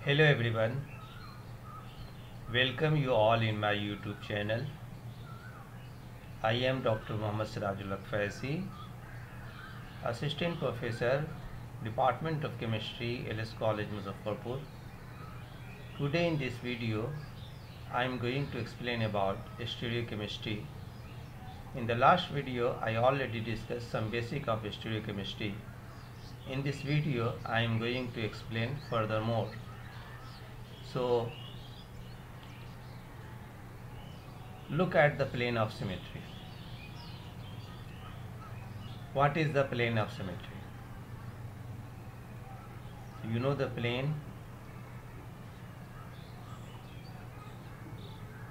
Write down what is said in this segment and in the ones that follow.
Hello everyone, welcome you all in my YouTube channel. I am Dr. Mohammad Sirajul Faisi, Assistant Professor, Department of Chemistry, LS College, Muzaffarpur. Today in this video, I am going to explain about stereochemistry. In the last video, I already discussed some basic of stereochemistry. In this video, I am going to explain furthermore. So, look at the plane of symmetry. What is the plane of symmetry? You know the plane.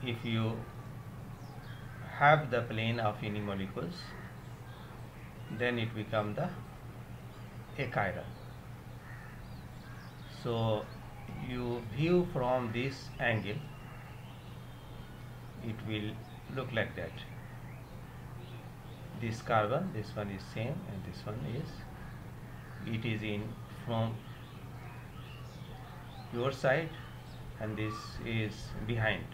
If you have the plane of any molecules, then it becomes the achiral. So you view from this angle, it will look like that. This carbon, this one is same, and this one is, it is in from your side, and this is behind.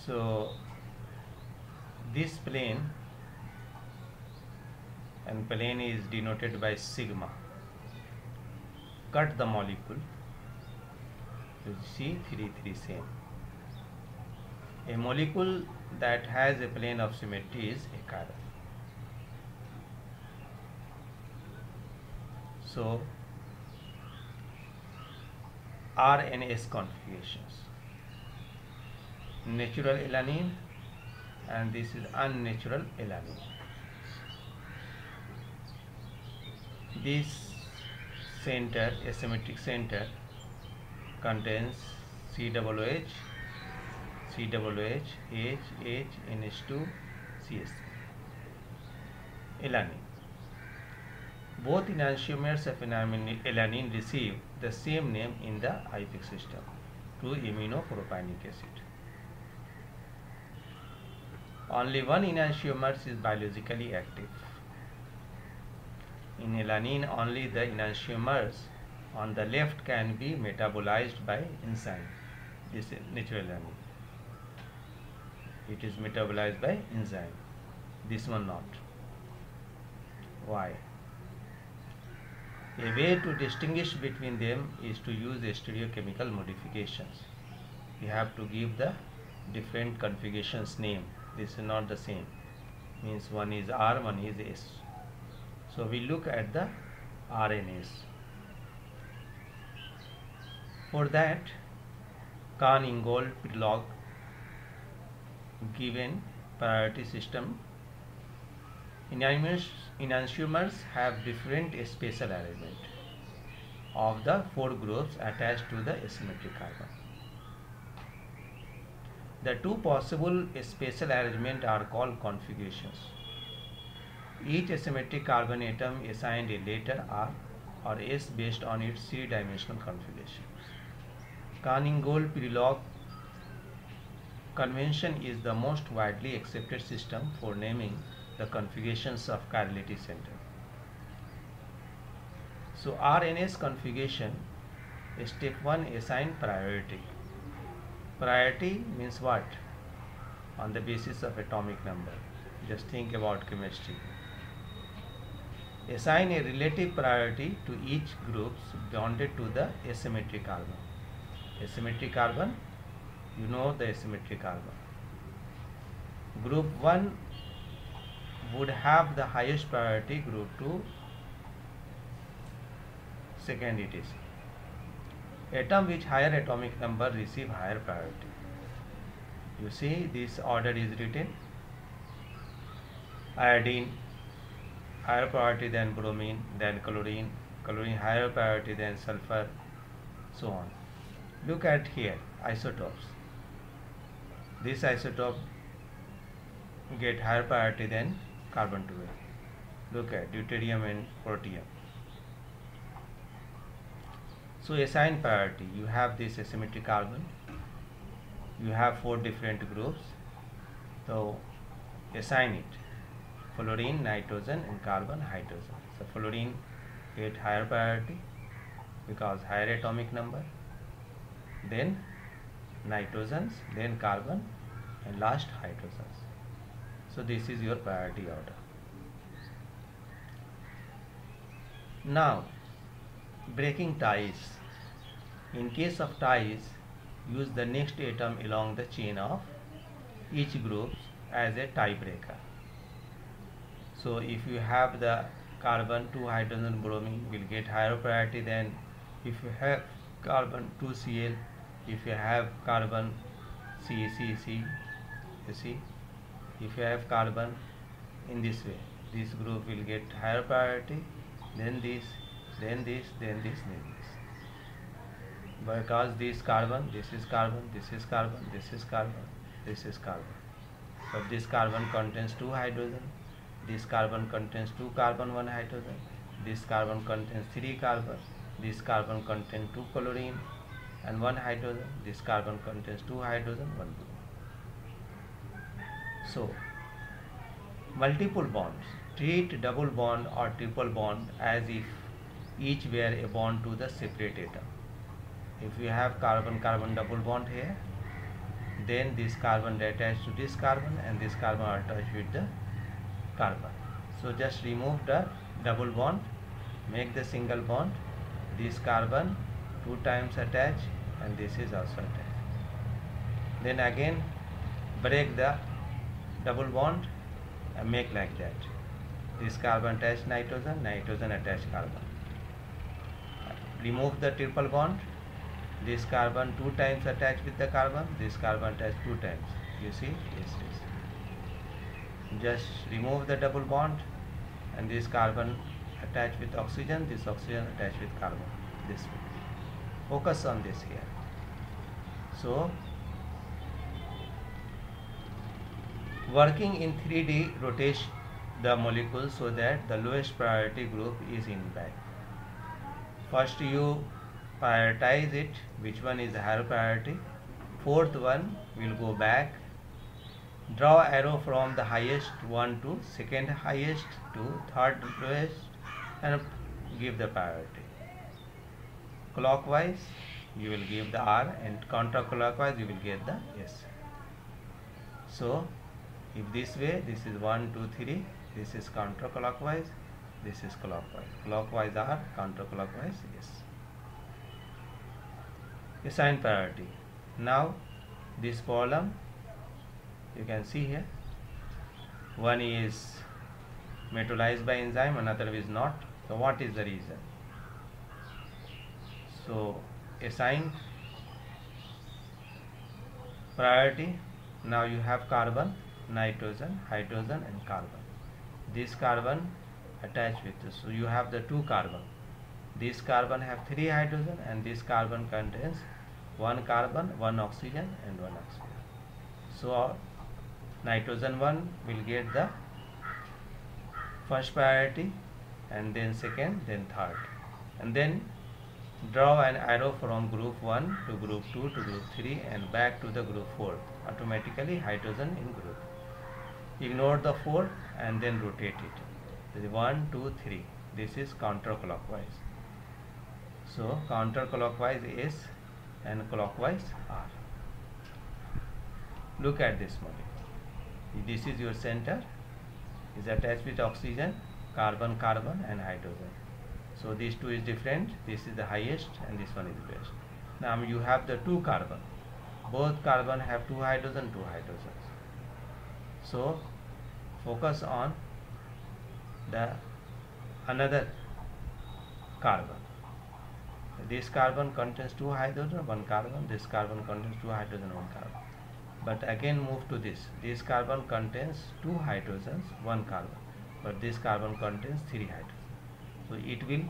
So this plane, and plane is denoted by sigma. Cut the molecule, you see 3 3 same. A molecule that has a plane of symmetry is achiral. So RNS configurations: natural alanine, and this is unnatural alanine. This center, asymmetric center, contains COOH, COOH, H, NH2, CH, alanine. Both enantiomers of alanine receive the same name in the IUPAC system, 2-aminopropanic acid. Only one enantiomer is biologically active. In alanine, only the enantiomers on the left can be metabolized by enzyme. This is natural alanine. It is metabolized by enzyme. This one not. Why? A way to distinguish between them is to use stereochemical modifications. You have to give the different configurations name. This is not the same. Means one is R, one is S. So we look at the RNS. For that, Kahn, Ingold, Prelog given priority system. Enantiomers have different spatial arrangement of the 4 groups attached to the asymmetric carbon. The 2 possible spatial arrangements are called configurations. Each asymmetric carbon atom assigned a letter R or S based on its 3-dimensional configuration. Kahn-Ingold Prelog convention is the most widely accepted system for naming the configurations of chirality center. So RNS configuration, step 1, assign priority. Priority means what? On the basis of atomic number. Just think about chemistry. Assign a relative priority to each group bonded to the asymmetric carbon. Asymmetric carbon, you know the asymmetric carbon. Group 1 would have the highest priority, group 2 second etc. Atom with higher atomic number receive higher priority. You see this order is written. Iodine higher priority than bromine, then chlorine, chlorine higher priority than sulfur, so on. Look at here, isotopes. This isotope get higher priority than carbon 12. Look at deuterium and protium. So assign priority. You have this asymmetric carbon. You have 4 different groups. So assign it. Fluorine, nitrogen, and carbon, hydrogen. So fluorine get higher priority, because higher atomic number, then nitrogens, then carbon, and last hydrogens. So this is your priority order. Now, breaking ties. In case of ties, use the next atom along the chain of each group as a tiebreaker. So if you have the carbon 2 hydrogen bromine, will get higher priority than if you have carbon 2Cl, if you have carbon CCC, you see, if you have carbon in this way, this group will get higher priority, then this, then this, then this, then this. Because this carbon, this is carbon, this is carbon, this is carbon, this is carbon. But this carbon contains 2 hydrogen, this carbon contains 2 carbon, 1 hydrogen, this carbon contains 3 carbon, this carbon contains 2 chlorine and 1 hydrogen, this carbon contains 2 hydrogen, 1 bromine. So, multiple bonds. Treat double bond or triple bond as if each were a bond to the separate atom. If you have carbon-carbon double bond here, then this carbon attached to this carbon and this carbon are attached with the carbon. So just remove the double bond, make the single bond, this carbon 2 times attached and this is also attached. Then again break the double bond and make like that. This carbon attached nitrogen, nitrogen attached carbon. Remove the triple bond, this carbon 2 times attached with the carbon, this carbon attached 2 times. You see, yes. Just remove the double bond and this carbon attached with oxygen, this oxygen attached with carbon, this way. Focus on this here. So, working in 3D rotate the molecule so that the lowest priority group is in back. First you prioritize it, which one is the higher priority. Fourth one will go back. Draw arrow from the highest one to second highest to third lowest and give the priority. Clockwise you will give the R and counterclockwise you will get the S. So if this way, this is 1, 2, 3, this is counterclockwise, this is clockwise. Clockwise R, counterclockwise S. Assign priority. Now this problem you can see here, one is metabolized by enzyme, another is not. So what is the reason? So assign priority. Now you have carbon, nitrogen, hydrogen and carbon. This carbon attached with this. So you have the 2 carbon. This carbon have 3 hydrogen and this carbon contains 1 carbon, 1 oxygen and 1 oxygen. So nitrogen 1 will get the first priority and then second, then third. And then draw an arrow from group 1 to group 2 to group 3 and back to the group 4. Automatically hydrogen in group. Ignore the 4 and then rotate it. This is 1, 2, 3. This is counterclockwise. So counterclockwise S and clockwise R. Look at this molecule. This is your center. Is attached with oxygen, carbon, carbon and hydrogen. So these two is different. This is the highest and this one is best. Now you have the 2 carbon. Both carbon have 2 hydrogen, 2 hydrogens. So focus on the another carbon. This carbon contains 2 hydrogen, 1 carbon. This carbon contains 2 hydrogen, 1 carbon. But again move to this. This carbon contains 2 hydrogens, 1 carbon. But this carbon contains 3 hydrogens. So it will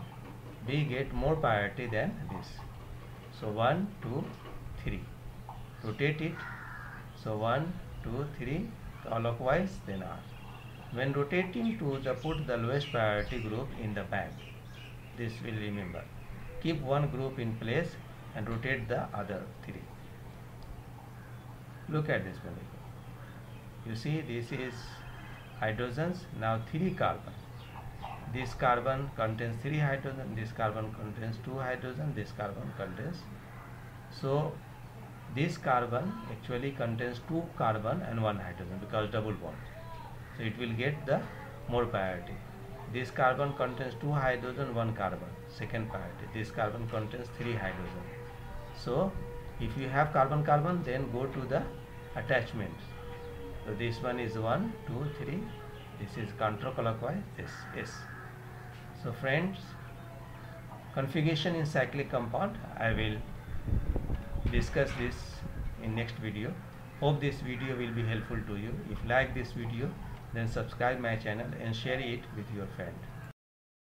be get more priority than this. So 1, 2, 3. Rotate it. So 1, 2, 3 clockwise, then R. When rotating to put the lowest priority group in the back. This will remember. Keep one group in place and rotate the other 3. Look at this molecule. You see this is hydrogens, now 3 carbon. this carbon contains 3 hydrogen, this carbon contains 2 hydrogen, this carbon contains, so this carbon actually contains 2 carbon and 1 hydrogen because double bond, so it will get the more priority. This carbon contains 2 hydrogen, 1 carbon, second priority. This carbon contains 3 hydrogen. So if you have carbon carbon, then go to the attachments. So this one is 1, 2, 3. This is counterclockwise, this is. So friends, configuration in cyclic compound, I will discuss this in next video. Hope this video will be helpful to you. If you like this video, then subscribe my channel and share it with your friend.